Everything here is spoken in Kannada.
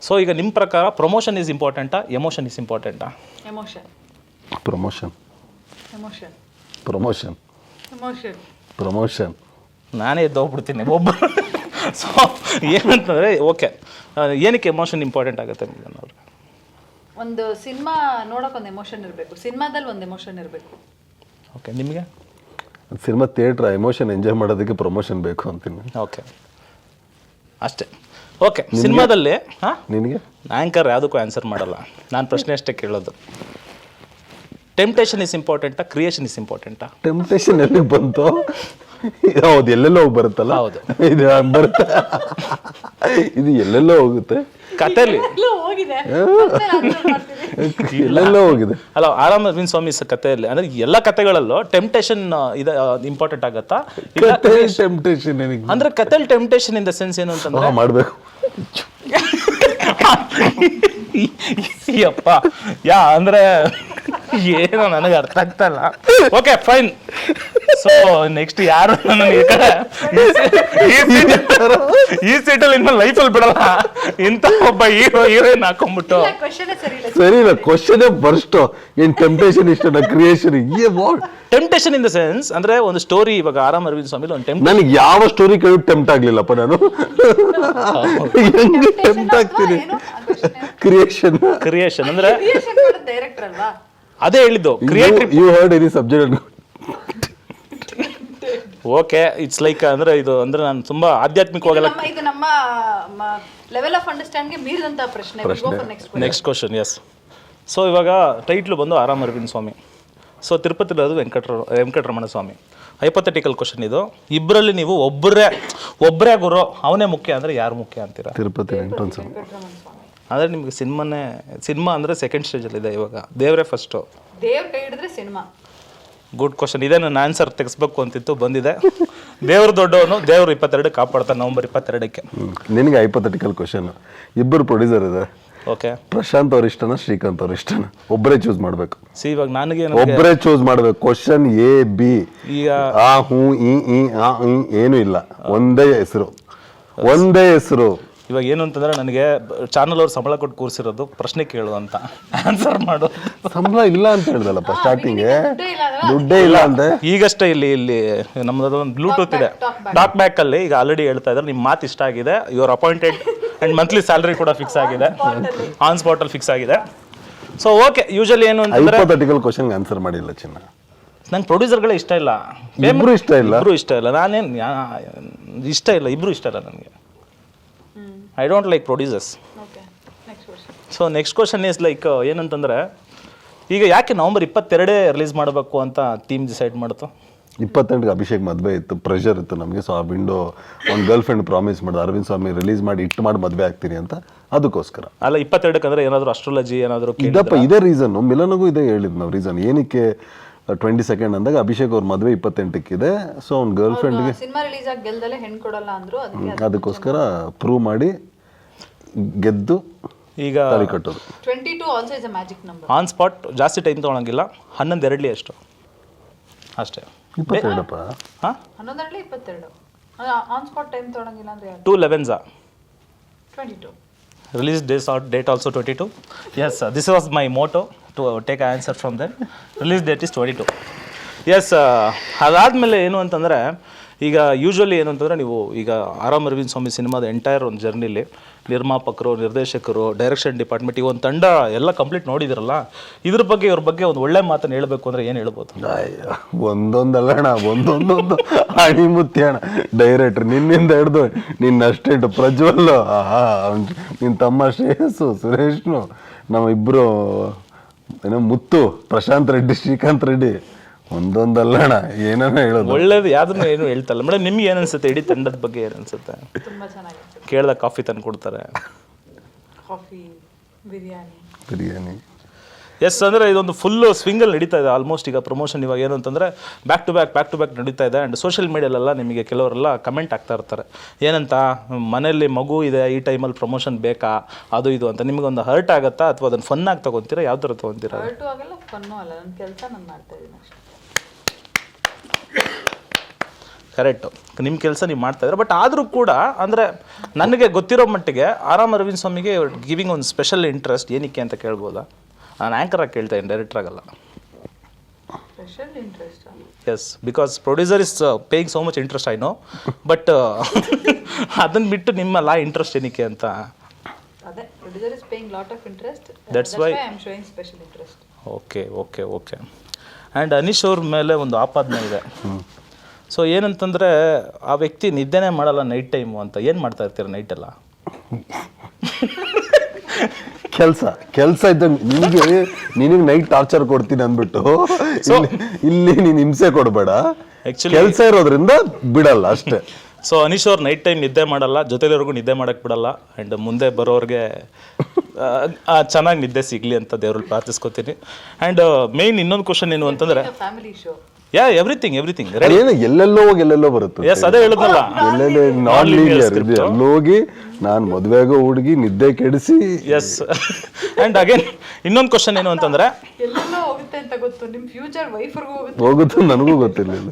ಸೊ ಈಗ ನಿಮ್ಮ ಪ್ರಕಾರ ಪ್ರಮೋಷನ್ ಈಸ್ ಇಂಪಾರ್ಟೆಂಟಾ ಎಮೋಷನ್ ಈಸ್ ಇಂಪಾರ್ಟೆಂಟಾ? Emotion promotion emotion promotion emotion promotion ನಾನೇ ಎದ್ದೋಗ್ಬಿಡ್ತೀನಿ ಒಬ್ಬ. ಸೊ ಏನಂತಂದರೆ ಓಕೆ, ಏನಕ್ಕೆ ಎಮೋಷನ್ ಇಂಪಾರ್ಟೆಂಟ್ ಆಗುತ್ತೆ ಅವ್ರಿಗೆ? ಒಂದು ಸಿನಿಮಾ ನೋಡೋಕೆ ಒಂದು ಎಮೋಷನ್ ಇರಬೇಕು, ಸಿನಿಮಾದಲ್ಲಿ ಒಂದು ಎಮೋಷನ್ ಇರಬೇಕು. ಓಕೆ, ನಿಮಗೆ? ಸಿನಿಮಾ ಥಿಯೇಟ್ರ್ ಎಮೋಷನ್ ಎಂಜಾಯ್ ಮಾಡೋದಕ್ಕೆ ಪ್ರಮೋಷನ್ ಬೇಕು ಅಂತೀನಿ. ಓಕೆ, ಅಷ್ಟೇ. ಓಕೆ, ಸಿನಿಮಾದಲ್ಲಿ ನಿನಗೆ ಆ್ಯಂಕರ್ ಯಾವುದಕ್ಕೂ ಆನ್ಸರ್ ಮಾಡಲ್ಲ, ನಾನು ಪ್ರಶ್ನೆ ಅಷ್ಟೇ ಕೇಳೋದು. ಟೆಂಪ್ಟೇಷನ್ ಇಸ್ ಇಂಪಾರ್ಟೆಂಟಾ ಕ್ರಿಯೇಷನ್ ಇಸ್ ಇಂಪಾರ್ಟೆಂಟಾ? ಟೆಂಪ್ಟೇಷನ್ ಎಲ್ಲಿ ಬಂತು? ಹೌದು, ಎಲ್ಲೆಲ್ಲೋ ಹೋಗಿ ಬರುತ್ತಲ್ಲ. ಹೌದು, ಇದು ಬರುತ್ತೆ, ಇದು ಎಲ್ಲೆಲ್ಲೋ ಹೋಗುತ್ತೆ ಕಥೆಯಲ್ಲಿ ಹೋಗಿದೆ ಎಲ್ಲೆಲ್ಲೋ ಹೋಗಿದೆ. ಅಲ್ಲ, ಆರಾಮ ಅರವಿಂದ್ ಸ್ವಾಮಿ ಕಥೆಯಲ್ಲಿ ಅಂದರೆ ಎಲ್ಲ ಕಥೆಗಳಲ್ಲೂ ಟೆಂಪ್ಟೇಷನ್ ಇದು ಇಂಪಾರ್ಟೆಂಟ್ ಆಗತ್ತಾ? ಟೆಂಪ್ಟೇಷನ್ ಅಂದ್ರೆ ಕಥೆಯಲ್ಲಿ ಟೆಂಪ್ಟೇಷನ್ ಇನ್ ದ ಸೆನ್ಸ್ ಏನು ಅಂತಂದ್ರೆ ಮಾಡಬೇಕು. ಯಪ್ಪ ಅಂದ್ರೆ ಏನೋ ನನಗೆ ಅರ್ಥ ಆಗ್ತಲ್ಲ. Okay fine. ಸೊ ನೆಕ್ಸ್ಟ್ ಯಾರು ಈ ಸೀಟಲ್ಲಿ ಇನ್ನು ಲೈಫಲ್ಲಿ ಬಿಡಲ್ಲ ಇಂಥ ಒಬ್ಬ ಹೀರೋಯಿನ್ ಹಾಕೊಂಡ್ಬಿಟ್ಟು. ಸರಿ ಇಲ್ಲ, ಕ್ವಶನ್ ಫಸ್ಟ್ ಏನ್ ಟೆಂಪ್ಟೇಷನ್ ಇಷ್ಟನಾ creation? Temptation in the sense ಅಂದ್ರೆ ಒಂದು ಸ್ಟೋರಿ. ಇವಾಗ ಆರಾಮ್ ಅರವಿಂದ್ ಸ್ವಾಮಿ ಒಂದು ನನಗೆ ಯಾವ ಸ್ಟೋರಿ ಕೇಳಿ ಟೆಂಪ್ಟ್ ಆಗ್ಲಿಲ್ಲಪ್ಪ. ನಾನು ಹೆಂಗೆ ಟೆಂಪ್ಟ್ ಆಗ್ತೀನಿ? ಕ್ರಿಯೇಷನ್ ಕ್ರಿಯೇಷನ್ ಅಂದ್ರೆ ಡೈರೆಕ್ಟರ್ ಅಲ್ವಾ? ಅದೇ ಹೇಳಿದ್ದು creative. You heard any subject? Okay, it's like ಅಂದ್ರೆ ಇದು ಅಂದ್ರೆ ನಾನು ತುಂಬಾ ಆಧ್ಯಾತ್ಮಿಕವಾಗಲ್ಲ. ಇದು ನಮ್ಮ ಲೆವೆಲ್ ಆಫ್ ಅಂಡರ್ಸ್ಟ್ಯಾಂಡಿಂಗ್ ಮೀರಿದಂತ ಪ್ರಶ್ನೆ. Next question. ಎಸ್. ಸೊ ಇವಾಗ ಟೈಟ್ಲು ಬಂದು ಆರಾಮ್ ಅರವಿಂದ್ ಸ್ವಾಮಿ. ಸೊ ತಿರುಪತಿಲಿರೋದು ವೆಂಕಟರಮಣ ಸ್ವಾಮಿ. ಹೈಪೋಥೆಟಿಕಲ್ ಕ್ವಶನ್ ಇದು. ಇಬ್ಬರಲ್ಲಿ ನೀವು ಒಬ್ಬರೇ ಗುರು, ಅವನೇ ಮುಖ್ಯ ಅಂದ್ರೆ ಯಾರು ಮುಖ್ಯ ಅಂತೀರಾ? ತಿರುಪತಿ ವೆಂಕಟರಮಣ ಸ್ವಾಮಿ. ಅಂದರೆ ನಿಮಗೆ ಸಿನಿಮಾ ಅಂದರೆ ಸೆಕೆಂಡ್ ಸ್ಟೇಜಲ್ಲಿದೆ. ಇವಾಗ ದೇವರೇ ಫಸ್ಟು. ದೇವ್ರ ಕೈ ಹಿಡಿದ್ರೆ ಸಿನಿಮಾ. Good question. ಇದೇ ನಾನು ಆನ್ಸರ್ ತೆಗಿಸ್ಬೇಕು ಅಂತಿತ್ತು, ಬಂದಿದೆ. ದೇವ್ರು ದೊಡ್ಡವನು, ದೇವ್ರು 22 ಕಾಪಾಡ್ತಾನೆ, ನವಂಬರ್ 22ಕ್ಕೆ. ನಿನಗೆ ಹೈಪೋಥೆಟಿಕಲ್ ಕ್ವಶನ್. ಇಬ್ಬರು ಪ್ರೊಡ್ಯೂಸರ್ ಇದೆ. ಓಕೆ, ಪ್ರಶಾಂತ್ ಅವ್ರ ಇಷ್ಟನಾ ಶ್ರೀಕಾಂತ್ ಅವ್ರ ಇಷ್ಟನಾ? ಒಬ್ಬರೇ ಚೂಸ್ ಮಾಡ್ಬೇಕು. ಇವಾಗ ನನಗೆ ಒಬ್ಬರೇ ಚೂಸ್ ಮಾಡ್ಬೇಕು. ಕ್ವಶನ್ ಎ ಬಿ ಈಗ ಆ ಹೂ ಈ ಏನು ಇಲ್ಲ, ಒಂದೇ ಹೆಸರು. ಇವಾಗ ಏನು ಅಂತಂದ್ರೆ ನನಗೆ ಚಾನಲ್ ಅವ್ರು ಸಂಬಳ ಕೊಟ್ಟು ಕೂರಿಸಿರೋದು ಪ್ರಶ್ನೆ ಕೇಳು ಅಂತ ಆನ್ಸರ್ ಮಾಡು. ಸಂಬಳ ಇಲ್ಲ ಅಂತ ಹೇಳ್ದಲ್ಲಪ್ಪ ಸ್ಟಾರ್ಟಿಂಗ್ಗೆ, ದುಡ್ಡೇ ಇಲ್ಲ ಅಂತೆ. ಈಗಷ್ಟೇ ಇಲ್ಲಿ ನಮ್ಮದು ಒಂದು ಬ್ಲೂಟೂತ್ ಇದೆ, ಟಾಕ್ ಬ್ಯಾಕ್ ಅಲ್ಲಿ ಈಗ ಆಲ್ರೆಡಿ ಹೇಳ್ತಾ ಇದ್ದಾರೆ ನಿಮ್ಮ ಮಾತು ಇಷ್ಟ ಆಗಿದೆ, your appointed and monthly salary ಕೂಡ ಫಿಕ್ಸ್ ಆಗಿದೆ, ಆನ್ ಸ್ಪಾಟ್ ಅಲ್ಲಿ ಫಿಕ್ಸ್ ಆಗಿದೆ. ಸೊ ಓಕೆ, ಯೂಶಲಿ ಏನು ಅಂತಂದ್ರೆ ಹೈಪೋಥೆಟಿಕಲ್ ಕ್ವಶನ್ ಆನ್ಸರ್ ಮಾಡಿಲ್ಲ ಚಿನ್ನ. ನಂಗೆ ಪ್ರೊಡ್ಯೂಸರ್ಗಳೇ ಇಷ್ಟ ಇಲ್ಲ. ಇಬ್ರು ಇಷ್ಟ ಇಲ್ಲ. ನಾನೇನು ಇಷ್ಟ ಇಲ್ಲ, ಇಬ್ರು ಇಷ್ಟ ಇಲ್ಲ ನನಗೆ. I don't like producers. So next question is like ಏನಂತಂದರೆ, ಈಗ ಯಾಕೆ ನವಂಬರ್ 22 ರಿಲೀಸ್ ಮಾಡಬೇಕು ಅಂತ ಟೀಮ್ ಡಿಸೈಡ್ ಮಾಡ್ತು? 28ಗೆ ಅಭಿಷೇಕ್ ಮದುವೆ ಇತ್ತು, ಪ್ರೆಷರ್ ಇತ್ತು ನಮಗೆ. ಸೊ ಆ ವಿಂಡೋ ಒಂದು ಗರ್ಲ್ ಫ್ರೆಂಡ್ ಪ್ರಾಮಿಸ್ ಮಾಡಿದ ಅರವಿಂದ್ ಸ್ವಾಮಿ ರಿಲೀಸ್ ಮಾಡಿ ಮದುವೆ ಆಗ್ತೀನಿ ಅಂತ, ಅದಕ್ಕೋಸ್ಕರ. ಅಲ್ಲ 22ಕ್ಕೆ ಅಂದರೆ ಏನಾದರೂ ಅಸ್ಟ್ರಾಲಜಿ ಏನಾದರೂ ಇದಪ್ಪ, ಇದೇ ರೀಸನ್. ಮಿಲನ್ಗೂ ಇದೇ ಹೇಳಿದ್ ನಾವು ರೀಸನ್. ಏನಕ್ಕೆ 22 ಅಂದಾಗ ಅಭಿಷೇಕ್ ಅವ್ರ ಮದುವೆ 28ಕ್ಕಿದೆ. ಸೊ ಅವ್ನ ಗರ್ಲ್ ಫ್ರೆಂಡ್ಗೆ ಸಿನಿಮಾ ರಿಲೀಸ್ ಆಗಿ ಗೆಲ್ದಲೆ ಹೆಣ್ಣು ಕೊಡಲ್ಲ ಅಂದ್ರು, ಅದಕ್ಕೋಸ್ಕರ ಪ್ರೂವ್ ಮಾಡಿ ಗೆದ್ದು ಈಗ ತಾಳಿ ಕಟ್ಟೋದು. 22 also is a magic number. On spot ಜಾಸ್ತಿ ಟೈಮ್ ತೊಗೊಳಂಗಿಲ್ಲ, 11 ಅಷ್ಟು ಅಷ್ಟೇ. 22ಪ್ಪ. ಹಾಂ, 11 22 ಆನ್ ಸ್ಪಾಟ್ ಟೈಮ್ ತೊಗೊಳಂಗಿಲ್ಲ ಅಂದ್ರೆ 2 11 22 release date also 22. Yes, this was my motto to take answer from them. Release date is 22. Yes. ಅದಾದಮೇಲೆ ಏನು ಅಂತಂದರೆ, ಈಗ ಯೂಶ್ವಲಿ ಏನು ಅಂತಂದರೆ, ನೀವು ಈಗ ಆರಾಮ್ ಅರವಿಂದ್ ಸ್ವಾಮಿ ಸಿನಿಮಾದ ಎಂಟೈರ್ ಒಂದು ಜರ್ನಿಲಿ ನಿರ್ಮಾಪಕರು, ನಿರ್ದೇಶಕರು, ಡೈರೆಕ್ಷನ್ ಡಿಪಾರ್ಟ್ಮೆಂಟ್, ಈ ಒಂದು ತಂಡ ಎಲ್ಲ ಕಂಪ್ಲೀಟ್ ನೋಡಿದಿರಲ್ಲ, ಇದ್ರ ಬಗ್ಗೆ ಇವ್ರ ಬಗ್ಗೆ ಒಂದು ಒಳ್ಳೆ ಮಾತನ್ನು ಹೇಳಬೇಕು ಅಂದರೆ ಏನು ಹೇಳ್ಬೋದು? ಒಂದೊಂದಲ್ಲಣ್ಣ, ಒಂದೊಂದೊಂದು ಅಣಿಮುತ್ತಿ ಅಣ್ಣ. ಡೈರೆಕ್ಟ್ರ್ ನಿನ್ನಿಂದ ಹಿಡ್ದು ನಿನ್ನ ಅಸ್ಟೆಂಟ್ ಪ್ರಜ್ವಲ್, ನಿನ್ನ ತಮ್ಮ ಶ್ರೇಯಸ್ಸು, ಸುರೇಶ್ನು, ನಮ್ಮ ಇಬ್ಬರು ಏನೋ ಮುತ್ತು, ಪ್ರಶಾಂತ್ ರೆಡ್ಡಿ, ಶ್ರೀಕಾಂತ್ ರೆಡ್ಡಿ, ಒಂದೊಂದಲ್ಲಣ್ಣ ಏನ ಹೇಳೋದು. ಒಳ್ಳೇದು ಯಾವ್ದನ್ನು ಏನು ಹೇಳ್ತಲ್ಲ ಮೇಡಮ್. ನಿಮ್ಗೆ ಏನು ಅನ್ಸುತ್ತೆ ಇಡೀ ತಂಡದ ಬಗ್ಗೆ? ಏನು ಅನ್ಸುತ್ತೆ? ತುಂಬಾ ಚೆನ್ನಾಗಿತ್ತು. ಕೇಳ್ದಾಗ ಕಾಫಿ ತಂದು ಕೊಡ್ತಾರೆ, ಕಾಫಿ, ಬಿರಿಯಾನಿ. ಎಸ್, ಅಂದರೆ ಇದೊಂದು ಫುಲ್ಲು ಸ್ವಿಂಗಲ್ಲಿ ನಡೀತಾ ಇದೆ ಆಲ್ಮೋಸ್ಟ್. ಈಗ ಪ್ರಮೋಷನ್ ಇವಾಗ ಏನು ಅಂತಂದರೆ ಬ್ಯಾಕ್ ಟು ಬ್ಯಾಕ್ ನಡೀತಾ ಇದೆ. ಆ್ಯಂಡ್ ಸೋಷಿಯಲ್ ಮೀಡಿಯಾಲೆಲ್ಲ ನಿಮಗೆ ಕೆಲವರೆಲ್ಲ ಕಮೆಂಟ್ ಆಗ್ತಾ ಇರ್ತಾರೆ, ಏನಂತ, ಮನೆಯಲ್ಲಿ ಮಗು ಇದೆ, ಈ ಟೈಮಲ್ಲಿ ಪ್ರಮೋಷನ್ ಬೇಕಾ, ಅದು ಇದು ಅಂತ. ನಿಮಗೊಂದು ಹರ್ಟ್ ಆಗುತ್ತಾ ಅಥವಾ ಅದನ್ನು ಫನ್ ಆಗಿ ತೊಗೊತೀರಾ? ಯಾವ ಥರ ತೊಗೊತೀರಾ? ಹರ್ಟು ಆಗಲ್ಲ, ಫನ್ನು ಅಲ್ಲ, ನನ್ನ ಕೆಲಸ ನಾನು ಮಾಡ್ತಾ ಇದ್ದೀನಿ ಅಷ್ಟೇ. ಕರೆಕ್ಟು, ನಿಮ್ಮ ಕೆಲಸ ನೀವು ಮಾಡ್ತಾ ಇದ್ರೆ. ಬಟ್ ಆದರೂ ಕೂಡ ಅಂದರೆ ನನಗೆ ಗೊತ್ತಿರೋ ಮಟ್ಟಿಗೆ ಆರಾಮ್ ಅರವಿಂದ್ ಸ್ವಾಮಿಗೆ ಗಿವಿಂಗ್ ಒಂದು ಸ್ಪೆಷಲ್ ಇಂಟ್ರೆಸ್ಟ್ ಏನಕ್ಕೆ ಅಂತ ಕೇಳ್ಬೋದಾ? ನಾನು ಆ್ಯಂಕರಾಗಿ ಕೇಳ್ತಾ ಇದ್ದೀನಿ, ಡೈರೆಕ್ಟರ್ ಆಗಲ್ಲ. Special interest yes, because producer is paying so much interest I know, but ಅದನ್ನು ಬಿಟ್ಟು ನಿಮ್ಮಲ್ಲ ಇಂಟ್ರೆಸ್ಟ್ ಏನಕ್ಕೆ ಅಂತ. ಅದೇ producer is paying lot of interest, That's why I am showing special interest. Okay okay okay. And Anish ಅವ್ರ ಮೇಲೆ ಒಂದು ಆಪಾದನೆ ಇದೆ. ಸೊ ಏನಂತಂದರೆ ಆ ವ್ಯಕ್ತಿ ನಿದ್ದೆನೇ ಮಾಡಲ್ಲ ನೈಟ್ ಟೈಮು ಅಂತ. ಏನು ಮಾಡ್ತಾ ಇರ್ತೀರ ನೈಟೆಲ್ಲ? ಕೆಲಸ ಇದ್ದಂಗೆ ನಿನಗೆ ನೈಟ್ ಟಾರ್ಚರ್ ಕೊಡ್ತೀನಿ ಅಂದ್ಬಿಟ್ಟು ಇಲ್ಲಿ ನೀನು ಹಿಂಸೆ ಕೊಡಬೇಡ. Actually- ಕೆಲಸ ಇರೋದ್ರಿಂದ ಬಿಡಲ್ಲ ಅಷ್ಟೇ. ಸೊ ಅನೀಶ್ ಅವ್ರು ನೈಟ್ ಟೈಮ್ ನಿದ್ದೆ ಮಾಡಲ್ಲ, ಜೊತೆಲಿರೋರ್ಗು ನಿದ್ದೆ ಮಾಡೋಕ್ಕೆ ಬಿಡಲ್ಲ. ಆ್ಯಂಡ್ ಮುಂದೆ ಬರೋರಿಗೆ ಚೆನ್ನಾಗಿ ನಿದ್ದೆ ಸಿಗಲಿ ಅಂತ ದೇವ್ರಲ್ಲಿ ಪ್ರಾರ್ಥಿಸ್ಕೊತೀನಿ. ಆ್ಯಂಡ್ ಮೇಯ್ನ್ ಇನ್ನೊಂದು ಕ್ವಶನ್ ಏನು ಅಂತಂದರೆ, ಫ್ಯಾಮಿಲಿ ಶೋ. ಯಾ ಎವ್ರಿಥಿಂಗ್ ಏನು ಎಲ್ಲೆಲ್ಲೋ ಹೋಗಿ ಎಲ್ಲೆಲ್ಲೋ ಬರುತ್ತೆ. ಎಸ್, ಅದೇ ಹೇಳಿದ್ನಲ್ಲ, ಎಲ್ಲೆಲ್ಲೇ ನಾನ್ ಲೀನಿಯರ್ ಇದೆ. ಅಲ್ಲೋಗಿ ನಾನು ಮದುವೆಗೋ ಹುಡುಗಿ ನಿದ್ದೆ ಕೆಡಿಸಿ. ಎಸ್. ಆ್ಯಂಡ್ ಅಗೇನ್ ಇನ್ನೊಂದು ಕ್ವಶನ್ ಏನು ಅಂತಂದರೆ, ಎಲ್ಲೆಲ್ಲೋ ಹೋಗುತ್ತೆ ಅಂತ ಗೊತ್ತು, ನಿಮ್ಮ ಫ್ಯೂಚರ್ ವೈಫರ್ಗೂ ಹೋಗುತ್ತೆ. ಹೋಗುತ್ತೆ ನನಗೂ ಗೊತ್ತಿರಲಿಲ್ಲ.